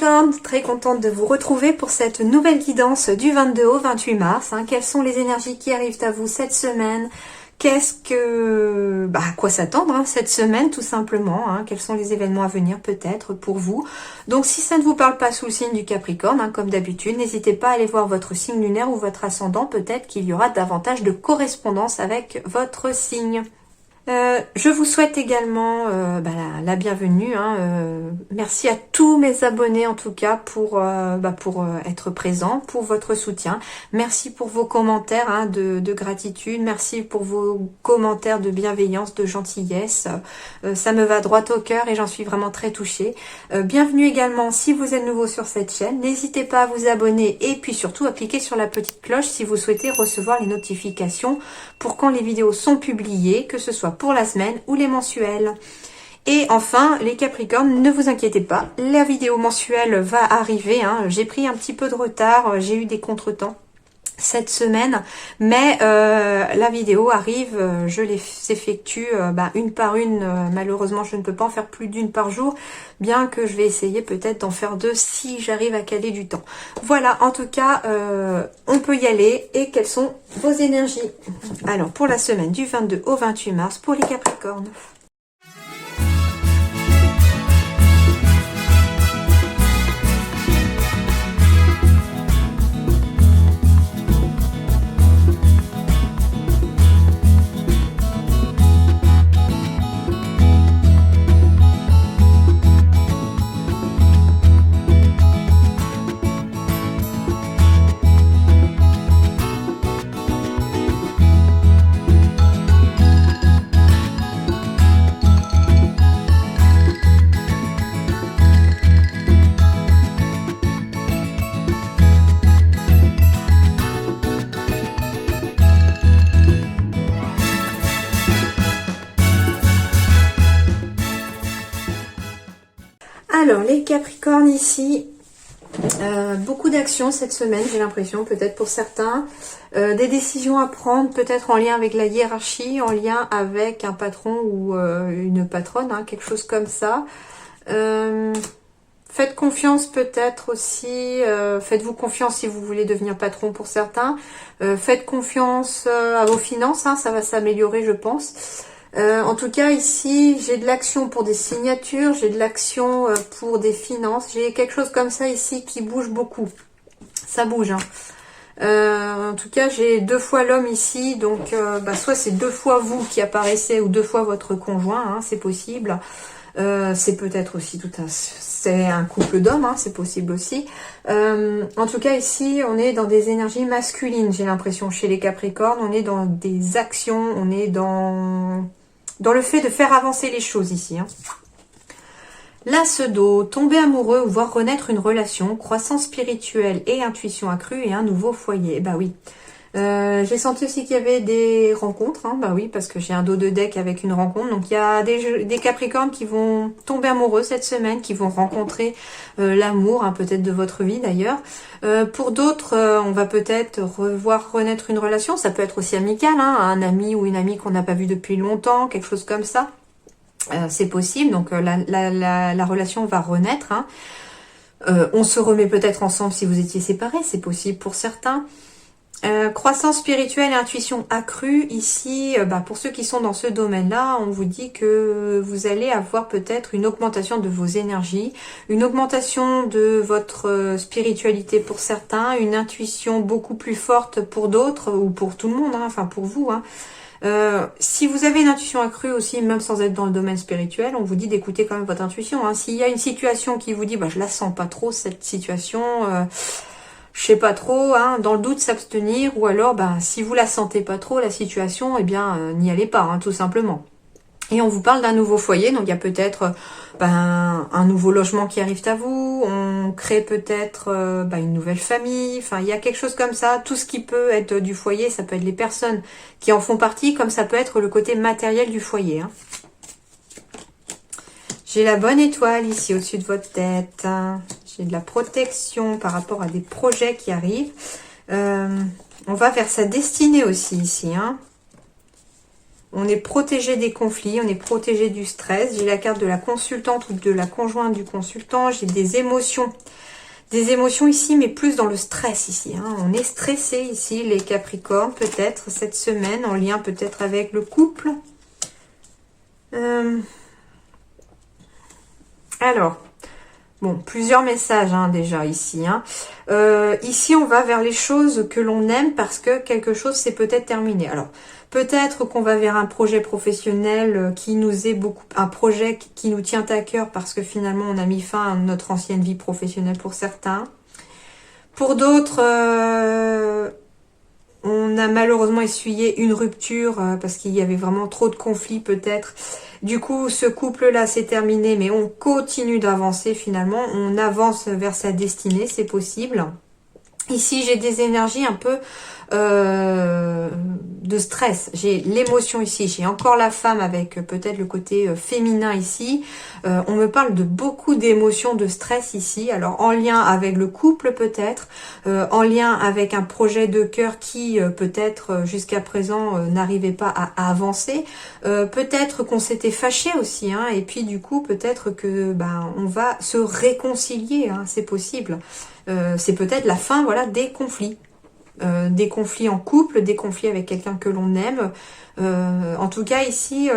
Capricorne, très contente de vous retrouver pour cette nouvelle guidance du 22 au 28 mars. Quelles sont les énergies qui arrivent à vous cette semaine? À quoi s'attendre cette semaine tout simplement, quels sont les événements à venir peut-être pour vous. Donc si ça ne vous parle pas sous le signe du Capricorne, comme d'habitude, n'hésitez pas à aller voir votre signe lunaire ou votre ascendant, peut-être qu'il y aura davantage de correspondance avec votre signe. Je vous souhaite également la bienvenue. Merci à tous mes abonnés en tout cas pour être présents, pour votre soutien. Merci pour vos commentaires de gratitude. Merci pour vos commentaires de bienveillance, de gentillesse. Ça me va droit au cœur et j'en suis vraiment très touchée. Bienvenue également si vous êtes nouveau sur cette chaîne. N'hésitez pas à vous abonner et puis surtout à cliquer sur la petite cloche si vous souhaitez recevoir les notifications pour quand les vidéos sont publiées, que ce soit pour la semaine ou les mensuels. Et enfin, les Capricornes, ne vous inquiétez pas, la vidéo mensuelle va arriver. J'ai pris un petit peu de retard, j'ai eu des contretemps cette semaine, mais la vidéo arrive, je les effectue une par une. Malheureusement, je ne peux pas en faire plus d'une par jour, bien que je vais essayer peut-être d'en faire deux si j'arrive à caler du temps. Voilà, en tout cas, on peut y aller. Et quelles sont vos énergies? Alors, pour la semaine du 22 au 28 mars, pour les Capricornes. Alors, les Capricornes ici, beaucoup d'actions cette semaine, j'ai l'impression, peut-être pour certains. Des décisions à prendre, peut-être en lien avec la hiérarchie, en lien avec un patron ou une patronne, quelque chose comme ça. Faites confiance peut-être aussi, faites-vous confiance si vous voulez devenir patron pour certains. Faites confiance à vos finances, ça va s'améliorer je pense. En tout cas ici j'ai de l'action pour des signatures, j'ai de l'action pour des finances, j'ai quelque chose comme ça ici qui bouge beaucoup, ça bouge. En tout cas j'ai deux fois l'homme ici, donc soit c'est deux fois vous qui apparaissez ou deux fois votre conjoint, c'est possible. C'est peut-être aussi c'est un couple d'hommes, c'est possible aussi. En tout cas ici on est dans des énergies masculines, j'ai l'impression chez les Capricornes, on est dans des actions, on est dans le fait de faire avancer les choses ici. L'As d'eau, tomber amoureux ou voir renaître une relation, croissance spirituelle et intuition accrue et un nouveau foyer. Bah oui. J'ai senti aussi qu'il y avait des rencontres, bah oui, parce que j'ai un dos de deck avec une rencontre. Donc il y a des Capricornes qui vont tomber amoureux cette semaine, qui vont rencontrer l'amour, peut-être de votre vie d'ailleurs. Pour d'autres, on va peut-être revoir renaître une relation. Ça peut être aussi amical, un ami ou une amie qu'on n'a pas vu depuis longtemps, quelque chose comme ça. C'est possible, donc la relation va renaître. On se remet peut-être ensemble si vous étiez séparés, c'est possible pour certains. Croissance spirituelle et intuition accrue, ici, pour ceux qui sont dans ce domaine-là, on vous dit que vous allez avoir peut-être une augmentation de vos énergies, une augmentation de votre spiritualité pour certains, une intuition beaucoup plus forte pour d'autres, ou pour tout le monde, enfin pour vous. Si vous avez une intuition accrue aussi, même sans être dans le domaine spirituel, on vous dit d'écouter quand même votre intuition. S'il y a une situation qui vous dit, je la sens pas trop, cette situation... je sais pas trop, dans le doute s'abstenir, ou alors si vous la sentez pas trop la situation, n'y allez pas, tout simplement. Et on vous parle d'un nouveau foyer, donc il y a peut-être un nouveau logement qui arrive à vous, on crée peut-être une nouvelle famille, il y a quelque chose comme ça, tout ce qui peut être du foyer, ça peut être les personnes qui en font partie, comme ça peut être le côté matériel du foyer. J'ai la bonne étoile ici au-dessus de votre tête. J'ai de la protection par rapport à des projets qui arrivent. On va vers sa destinée aussi ici. On est protégé des conflits, on est protégé du stress. J'ai la carte de la consultante ou de la conjointe du consultant. J'ai des émotions. Des émotions ici, mais plus dans le stress ici. Hein. On est stressé ici, les Capricornes, peut-être cette semaine, en lien peut-être avec le couple. Alors, bon, plusieurs messages hein, déjà ici. Hein. Ici, on va vers les choses que l'on aime parce que quelque chose s'est peut-être terminé. Alors, peut-être qu'on va vers un projet professionnel qui nous est beaucoup... Un projet qui nous tient à cœur parce que finalement, on a mis fin à notre ancienne vie professionnelle pour certains. Pour d'autres, on a malheureusement essuyé une rupture parce qu'il y avait vraiment trop de conflits peut-être. Du coup, ce couple-là s'est terminé, mais on continue d'avancer finalement. On avance vers sa destinée, c'est possible. Ici, j'ai des énergies un peu de stress. J'ai l'émotion ici. J'ai encore la femme avec peut-être le côté féminin ici. On me parle de beaucoup d'émotions, de stress ici. Alors, en lien avec le couple peut-être. En lien avec un projet de cœur qui peut-être jusqu'à présent n'arrivait pas à avancer. Peut-être qu'on s'était fâché aussi. Hein, et puis, du coup, peut-être que on va se réconcilier. Hein, c'est possible. C'est peut-être la fin voilà, des conflits en couple, des conflits avec quelqu'un que l'on aime. En tout cas, ici,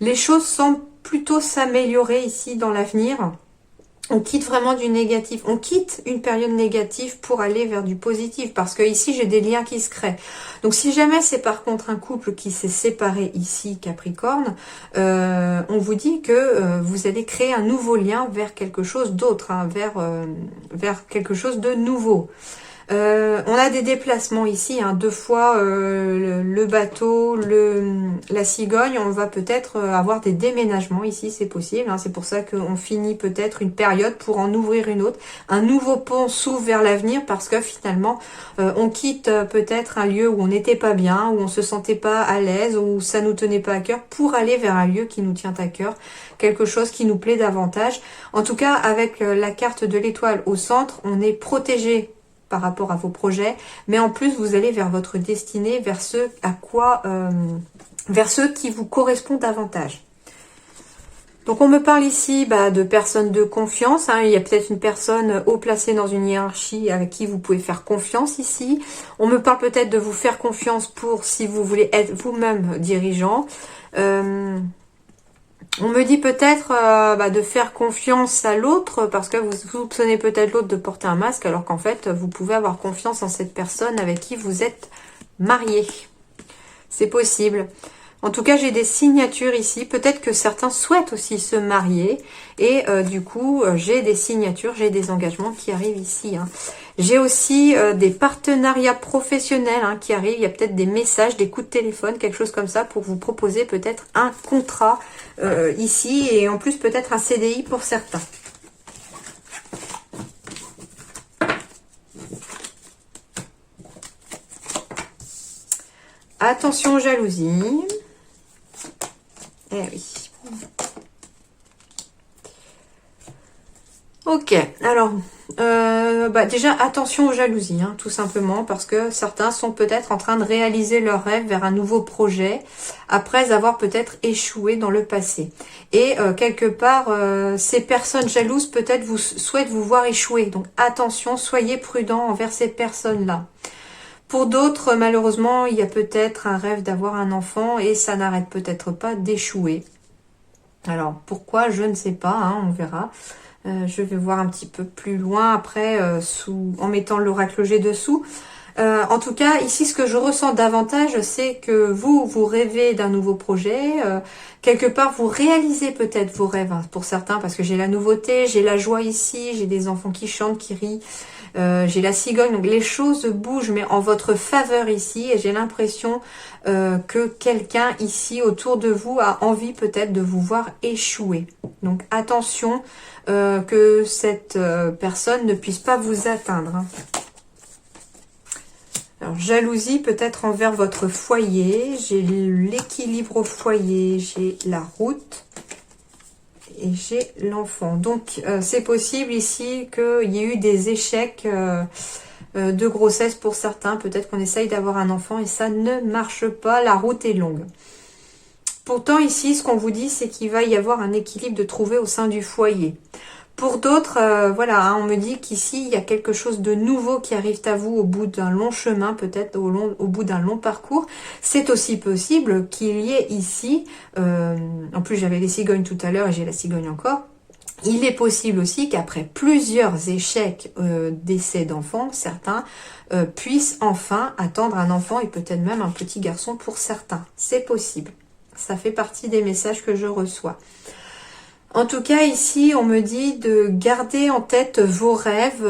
les choses semblent plutôt s'améliorer ici dans l'avenir. On quitte vraiment du négatif. On quitte une période négative pour aller vers du positif. Parce que ici, j'ai des liens qui se créent. Donc, si jamais c'est par contre un couple qui s'est séparé ici, Capricorne, on vous dit que vous allez créer un nouveau lien vers quelque chose d'autre, hein, vers quelque chose de nouveau. On a des déplacements ici, hein, 2 fois le bateau, la cigogne. On va peut-être avoir des déménagements ici, c'est possible. Hein, c'est pour ça qu'on finit peut-être une période pour en ouvrir une autre. Un nouveau pont s'ouvre vers l'avenir parce que finalement, on quitte peut-être un lieu où on n'était pas bien, où on se sentait pas à l'aise, où ça nous tenait pas à cœur, pour aller vers un lieu qui nous tient à cœur, quelque chose qui nous plaît davantage. En tout cas, avec la carte de l'étoile au centre, on est protégé par rapport à vos projets, mais en plus vous allez vers votre destinée, vers ce vers ceux qui vous correspondent davantage. Donc on me parle ici de personnes de confiance, hein. Il y a peut-être une personne haut placée dans une hiérarchie avec qui vous pouvez faire confiance ici. On me parle peut-être de vous faire confiance pour si vous voulez être vous-même dirigeant. On me dit peut-être de faire confiance à l'autre parce que vous soupçonnez peut-être l'autre de porter un masque alors qu'en fait, vous pouvez avoir confiance en cette personne avec qui vous êtes marié. C'est possible. En tout cas, j'ai des signatures ici. Peut-être que certains souhaitent aussi se marier. Et du coup, j'ai des signatures, j'ai des engagements qui arrivent ici. Hein. J'ai aussi des partenariats professionnels qui arrivent. Il y a peut-être des messages, des coups de téléphone, quelque chose comme ça pour vous proposer peut-être un contrat ici. Et en plus, peut-être un CDI pour certains. Attention aux jalousies. Eh oui. Ok, alors, déjà, attention aux jalousies, hein, tout simplement, parce que certains sont peut-être en train de réaliser leur rêve vers un nouveau projet, après avoir peut-être échoué dans le passé. Et quelque part, ces personnes jalouses, peut-être, vous souhaitent vous voir échouer. Donc, attention, soyez prudents envers ces personnes-là. Pour d'autres, malheureusement, il y a peut-être un rêve d'avoir un enfant et ça n'arrête peut-être pas d'échouer. Alors, pourquoi? Je ne sais pas, hein, on verra. Je vais voir un petit peu plus loin après en mettant l'oracle G dessous. En tout cas, ici, ce que je ressens davantage, c'est que vous rêvez d'un nouveau projet. Quelque part, vous réalisez peut-être vos rêves, hein, pour certains, parce que j'ai la nouveauté, j'ai la joie ici, j'ai des enfants qui chantent, qui rient. J'ai la cigogne, donc les choses bougent mais en votre faveur ici et j'ai l'impression que quelqu'un ici autour de vous a envie peut-être de vous voir échouer. Donc attention que cette personne ne puisse pas vous atteindre. Hein. Alors jalousie peut-être envers votre foyer, j'ai l'équilibre au foyer, j'ai la route. Et j'ai l'enfant. Donc, c'est possible ici qu'il y ait eu des échecs de grossesse pour certains. Peut-être qu'on essaye d'avoir un enfant et ça ne marche pas. La route est longue. Pourtant, ici, ce qu'on vous dit, c'est qu'il va y avoir un équilibre de trouver au sein du foyer. Pour d'autres, voilà, hein, on me dit qu'ici, il y a quelque chose de nouveau qui arrive à vous au bout d'un long chemin, peut-être au bout d'un long parcours. C'est aussi possible qu'il y ait ici, en plus j'avais les cigognes tout à l'heure et j'ai la cigogne encore, il est possible aussi qu'après plusieurs échecs d'essais d'enfants, certains puissent enfin attendre un enfant et peut-être même un petit garçon pour certains. C'est possible. Ça fait partie des messages que je reçois. En tout cas, ici, on me dit de garder en tête vos rêves.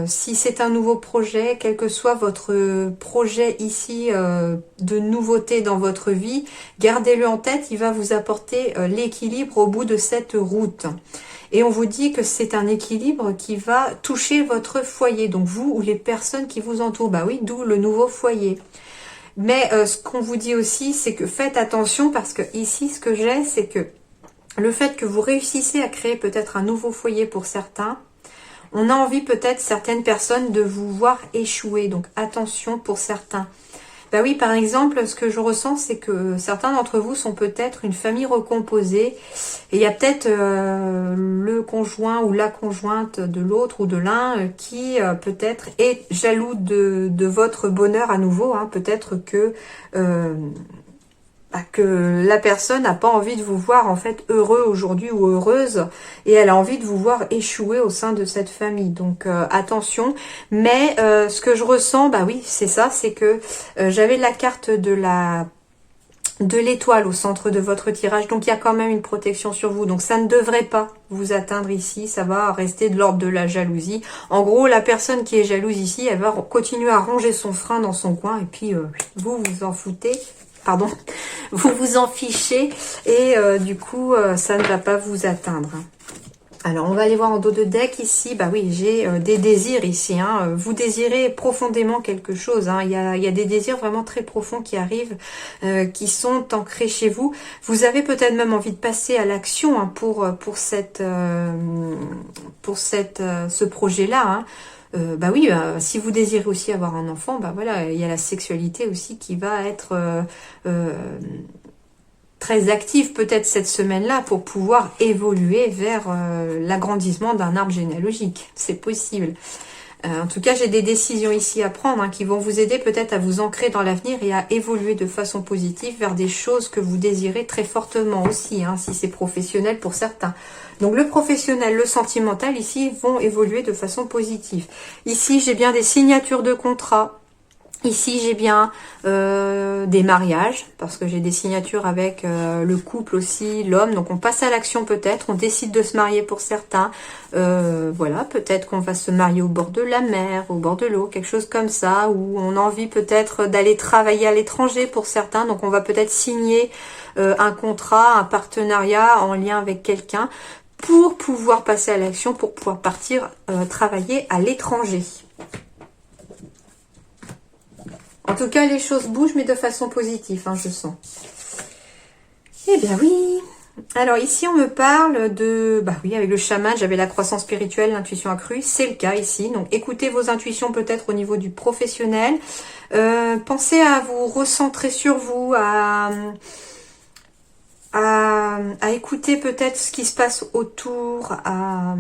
Si c'est un nouveau projet, quel que soit votre projet ici de nouveauté dans votre vie, gardez-le en tête. Il va vous apporter l'équilibre au bout de cette route. Et on vous dit que c'est un équilibre qui va toucher votre foyer. Donc vous ou les personnes qui vous entourent. Bah oui, d'où le nouveau foyer. Mais ce qu'on vous dit aussi, c'est que faites attention parce que ici, ce que j'ai, c'est que le fait que vous réussissez à créer peut-être un nouveau foyer pour certains, on a envie peut-être certaines personnes de vous voir échouer. Donc attention pour certains. Bah oui, par exemple, ce que je ressens, c'est que certains d'entre vous sont peut-être une famille recomposée. Et il y a peut-être le conjoint ou la conjointe de l'autre ou de l'un qui peut-être est jaloux de votre bonheur à nouveau. Hein. Peut-être que la personne n'a pas envie de vous voir en fait heureux aujourd'hui ou heureuse et elle a envie de vous voir échouer au sein de cette famille. Donc attention, mais ce que je ressens, bah oui, c'est ça, c'est que j'avais la carte de l'étoile au centre de votre tirage, donc il y a quand même une protection sur vous, donc ça ne devrait pas vous atteindre ici, ça va rester de l'ordre de la jalousie. En gros, la personne qui est jalouse ici, elle va continuer à ranger son frein dans son coin et puis vous vous en foutez. Pardon, vous vous en fichez et du coup, ça ne va pas vous atteindre. Alors, on va aller voir en dos de deck ici. Bah oui, j'ai des désirs ici. Hein. Vous désirez profondément quelque chose. Hein. Il y a des désirs vraiment très profonds qui arrivent, qui sont ancrés chez vous. Vous avez peut-être même envie de passer à l'action hein, pour ce projet-là. Hein. Bah oui, si vous désirez aussi avoir un enfant, bah voilà, il y a la sexualité aussi qui va être très active peut-être cette semaine-là pour pouvoir évoluer vers l'agrandissement d'un arbre généalogique. C'est possible. En tout cas, j'ai des décisions ici à prendre hein, qui vont vous aider peut-être à vous ancrer dans l'avenir et à évoluer de façon positive vers des choses que vous désirez très fortement aussi, hein, si c'est professionnel pour certains. Donc le professionnel, le sentimental ici vont évoluer de façon positive. Ici, j'ai bien des signatures de contrats. Ici, j'ai bien des mariages, parce que j'ai des signatures avec le couple aussi, l'homme. Donc, on passe à l'action peut-être. On décide de se marier pour certains. Voilà, peut-être qu'on va se marier au bord de la mer, au bord de l'eau, quelque chose comme ça. Ou on a envie peut-être d'aller travailler à l'étranger pour certains. Donc, on va peut-être signer un contrat, un partenariat en lien avec quelqu'un pour pouvoir passer à l'action, pour pouvoir partir travailler à l'étranger. En tout cas, les choses bougent, mais de façon positive, hein, je sens. Eh bien oui. Alors ici, on me parle de... Bah oui, avec le chaman, j'avais la croissance spirituelle, l'intuition accrue. C'est le cas ici. Donc, écoutez vos intuitions peut-être au niveau du professionnel. Pensez à vous recentrer sur vous, à écouter peut-être ce qui se passe autour, à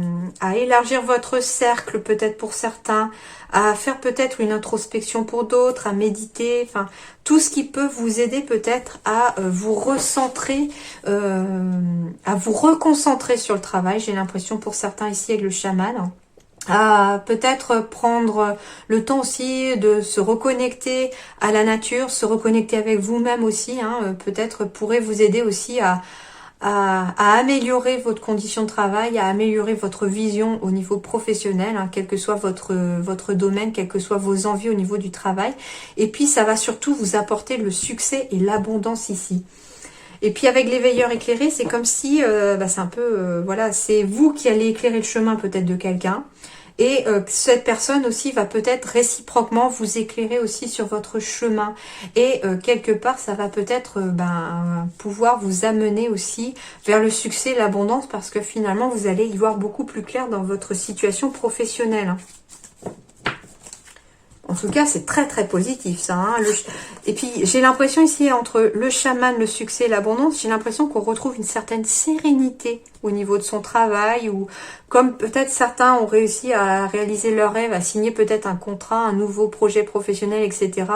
élargir votre cercle peut-être pour certains, à faire peut-être une introspection pour d'autres, à méditer, enfin tout ce qui peut vous aider peut-être à vous recentrer, à vous reconcentrer sur le travail. J'ai l'impression pour certains ici avec le chaman. À peut-être prendre le temps aussi de se reconnecter à la nature, se reconnecter avec vous-même aussi, hein, peut-être pourrait vous aider aussi à améliorer votre condition de travail, à améliorer votre vision au niveau professionnel, hein, quel que soit votre domaine, quelles que soient vos envies au niveau du travail. Et puis ça va surtout vous apporter le succès et l'abondance ici. Et puis avec l'éveilleur éclairé, c'est comme si, c'est un peu, voilà, c'est vous qui allez éclairer le chemin peut-être de quelqu'un. Et cette personne aussi va peut-être réciproquement vous éclairer aussi sur votre chemin. Et quelque part, ça va peut-être pouvoir vous amener aussi vers le succès et l'abondance parce que finalement, vous allez y voir beaucoup plus clair dans votre situation professionnelle. En tout cas, c'est très très positif ça. Hein. Et puis, j'ai l'impression ici, entre le chaman, le succès et l'abondance, j'ai l'impression qu'on retrouve une certaine sérénité au niveau de son travail, ou comme peut-être certains ont réussi à réaliser leur rêve, à signer peut-être un contrat, un nouveau projet professionnel, etc.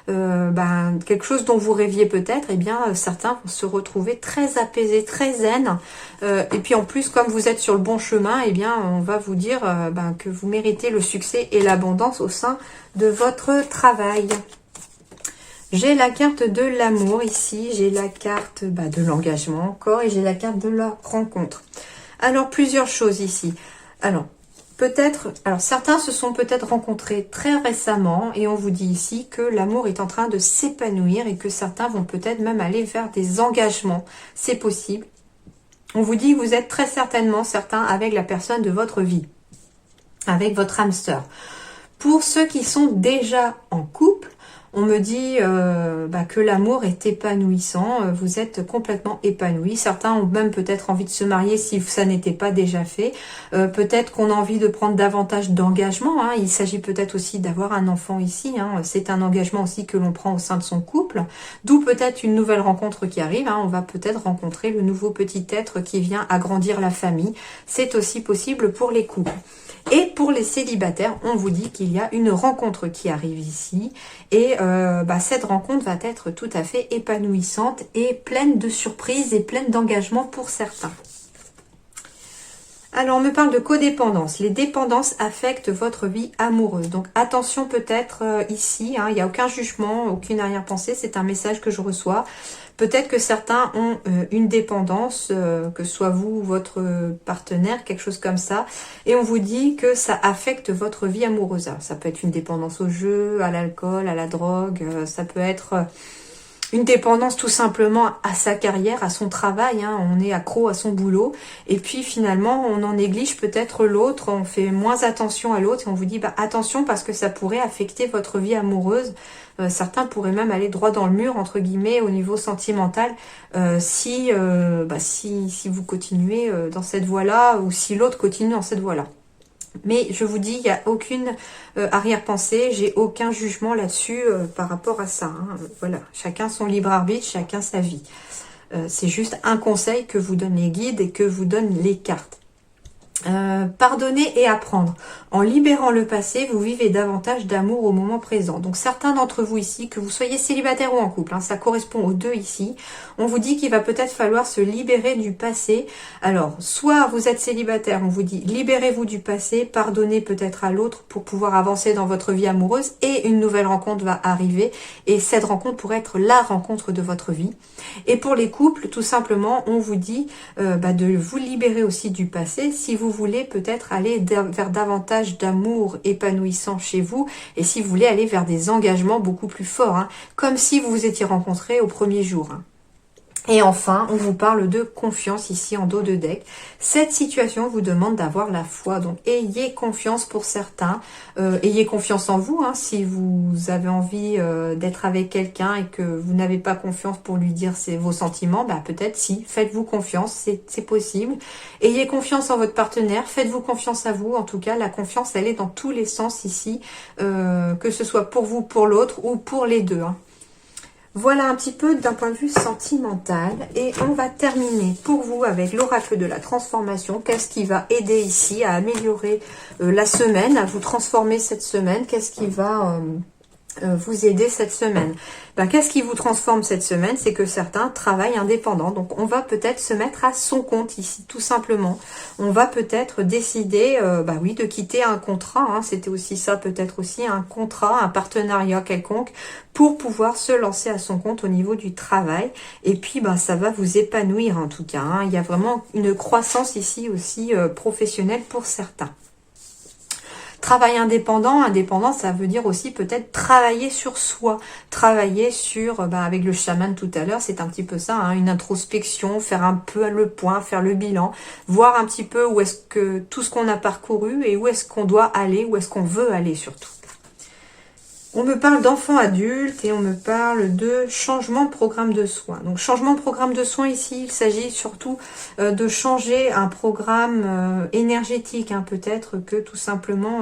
Quelque chose dont vous rêviez peut-être, eh bien, certains vont se retrouver très apaisés, très zen. Et puis en plus, comme vous êtes sur le bon chemin, eh bien, on va vous dire que vous méritez le succès et l'abondance au sein de votre travail. J'ai la carte de l'amour ici, j'ai la carte de l'engagement encore, et j'ai la carte de la rencontre. Alors, plusieurs choses ici. Alors, certains se sont peut-être rencontrés très récemment, et on vous dit ici que l'amour est en train de s'épanouir, et que certains vont peut-être même aller vers des engagements. C'est possible. On vous dit que vous êtes très certainement certains avec la personne de votre vie, avec votre hamster. Pour ceux qui sont déjà en couple, on me dit que l'amour est épanouissant, vous êtes complètement épanoui. Certains ont même peut-être envie de se marier si ça n'était pas déjà fait. Peut-être qu'on a envie de prendre davantage d'engagement. Hein. Il s'agit peut-être aussi d'avoir un enfant ici. Hein. C'est un engagement aussi que l'on prend au sein de son couple. D'où peut-être une nouvelle rencontre qui arrive. Hein. On va peut-être rencontrer le nouveau petit être qui vient agrandir la famille. C'est aussi possible pour les couples. Et pour les célibataires, on vous dit qu'il y a une rencontre qui arrive ici. Et cette rencontre va être tout à fait épanouissante et pleine de surprises et pleine d'engagement pour certains. Alors, on me parle de codépendance. Les dépendances affectent votre vie amoureuse. Donc, attention peut-être ici, hein, il n'y a aucun jugement, aucune arrière-pensée. C'est un message que je reçois. Peut-être que certains ont une dépendance, que ce soit vous ou votre partenaire, quelque chose comme ça. Et on vous dit que ça affecte votre vie amoureuse. Alors, ça peut être une dépendance au jeu, à l'alcool, à la drogue. Ça peut être une dépendance tout simplement à sa carrière, à son travail. Hein. On est accro à son boulot. Et puis finalement, on en néglige peut-être l'autre. On fait moins attention à l'autre. Et on vous dit attention parce que ça pourrait affecter votre vie amoureuse. Certains pourraient même aller droit dans le mur, entre guillemets, au niveau sentimental, si vous continuez dans cette voie-là, ou si l'autre continue dans cette voie-là. Mais je vous dis, il n'y a aucune arrière-pensée, j'ai aucun jugement là-dessus par rapport à ça. Hein. Voilà, chacun son libre arbitre, chacun sa vie. C'est juste un conseil que vous donnent les guides et que vous donnent les cartes. Pardonner et apprendre. En libérant le passé, vous vivez davantage d'amour au moment présent. Donc certains d'entre vous ici, que vous soyez célibataire ou en couple, hein, ça correspond aux deux ici, on vous dit qu'il va peut-être falloir se libérer du passé. Alors, soit vous êtes célibataire, on vous dit libérez-vous du passé, pardonnez peut-être à l'autre pour pouvoir avancer dans votre vie amoureuse, et une nouvelle rencontre va arriver, et cette rencontre pourrait être la rencontre de votre vie. Et pour les couples, tout simplement, on vous dit de vous libérer aussi du passé, si vous voulez peut-être aller vers davantage d'amour épanouissant chez vous, et si vous voulez aller vers des engagements beaucoup plus forts, hein, comme si vous vous étiez rencontrés au premier jour. Hein. Et enfin, on vous parle de confiance ici en dos de deck. Cette situation vous demande d'avoir la foi. Donc, ayez confiance pour certains. Ayez confiance en vous. Hein, si vous avez envie d'être avec quelqu'un et que vous n'avez pas confiance pour lui dire vos sentiments, peut-être si. Faites-vous confiance, c'est possible. Ayez confiance en votre partenaire. Faites-vous confiance à vous. En tout cas, la confiance, elle est dans tous les sens ici. Que ce soit pour vous, pour l'autre ou pour les deux. Hein. Voilà un petit peu d'un point de vue sentimental, et on va terminer pour vous avec l'oracle de la transformation. Qu'est-ce qui va aider ici à améliorer la semaine, à vous transformer cette semaine? Qu'est-ce qui va vous aider cette semaine? Qu'est-ce qui vous transforme cette semaine? C'est que certains travaillent indépendants. Donc, on va peut-être se mettre à son compte ici, tout simplement. On va peut-être décider, de quitter un contrat. Hein. C'était aussi ça, peut-être aussi un contrat, un partenariat quelconque, pour pouvoir se lancer à son compte au niveau du travail. Et puis, ça va vous épanouir en tout cas. Hein. Il y a vraiment une croissance ici aussi professionnelle pour certains. Travail indépendant, ça veut dire aussi peut-être travailler sur soi, travailler sur, avec le chaman tout à l'heure, c'est un petit peu ça, hein, une introspection, faire un peu le point, faire le bilan, voir un petit peu où est-ce que tout ce qu'on a parcouru et où est-ce qu'on doit aller, où est-ce qu'on veut aller surtout. On me parle d'enfants adultes et on me parle de changement de programme de soins. Donc, changement de programme de soins ici, il s'agit surtout de changer un programme énergétique. Hein, peut-être que tout simplement,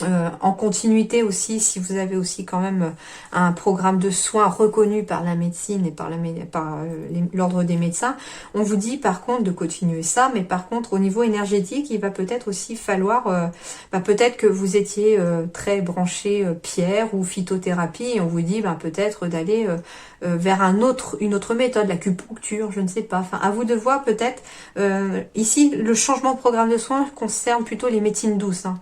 En continuité aussi, si vous avez aussi quand même un programme de soins reconnu par la médecine et par l'ordre des médecins, on vous dit par contre de continuer ça, mais par contre au niveau énergétique, il va peut-être aussi falloir, peut-être que vous étiez très branché pierre ou phytothérapie, et on vous dit peut-être d'aller vers une autre méthode, l'acupuncture, je ne sais pas, enfin à vous de voir peut-être. Ici, le changement de programme de soins concerne plutôt les médecines douces, hein.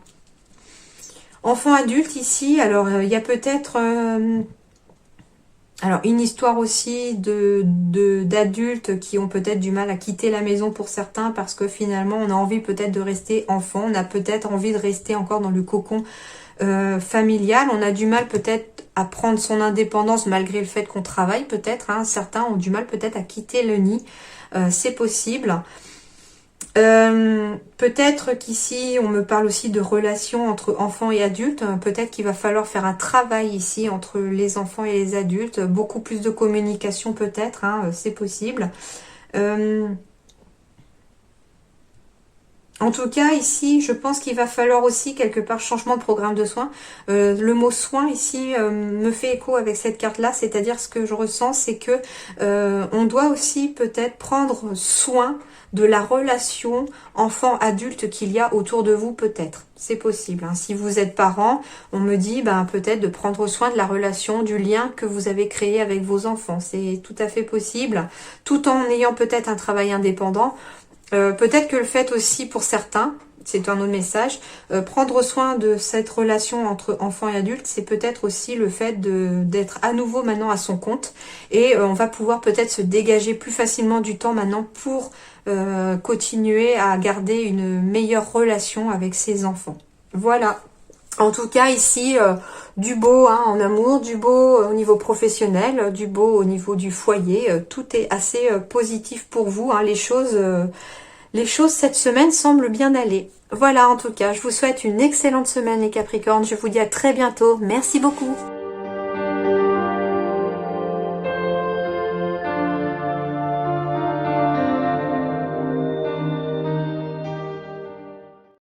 Enfant adulte ici, alors il y a peut-être alors une histoire aussi d'adultes qui ont peut-être du mal à quitter la maison pour certains parce que finalement on a envie peut-être de rester enfant, on a peut-être envie de rester encore dans le cocon familial, on a du mal peut-être à prendre son indépendance malgré le fait qu'on travaille peut-être, hein. Certains ont du mal peut-être à quitter le nid, c'est possible. Peut-être qu'ici on me parle aussi de relations entre enfants et adultes, peut-être qu'il va falloir faire un travail ici entre les enfants et les adultes, beaucoup plus de communication peut-être, hein, c'est possible. En tout cas, ici, je pense qu'il va falloir aussi quelque part changement de programme de soins. Le mot soin ici me fait écho avec cette carte-là, c'est-à-dire ce que je ressens, c'est que on doit aussi peut-être prendre soin de la relation enfant-adulte qu'il y a autour de vous, peut-être. C'est possible, hein. Si vous êtes parent, on me dit peut-être de prendre soin de la relation, du lien que vous avez créé avec vos enfants. C'est tout à fait possible, tout en ayant peut-être un travail indépendant. Peut-être que le fait aussi pour certains, c'est un autre message, prendre soin de cette relation entre enfant et adulte, c'est peut-être aussi le fait d'être à nouveau maintenant à son compte, et on va pouvoir peut-être se dégager plus facilement du temps maintenant pour continuer à garder une meilleure relation avec ses enfants. Voilà. En tout cas ici, du beau en amour, du beau au niveau professionnel, du beau au niveau du foyer, tout est assez positif pour vous, hein. Les choses cette semaine semblent bien aller. Voilà, en tout cas, je vous souhaite une excellente semaine les Capricornes. Je vous dis à très bientôt. Merci beaucoup.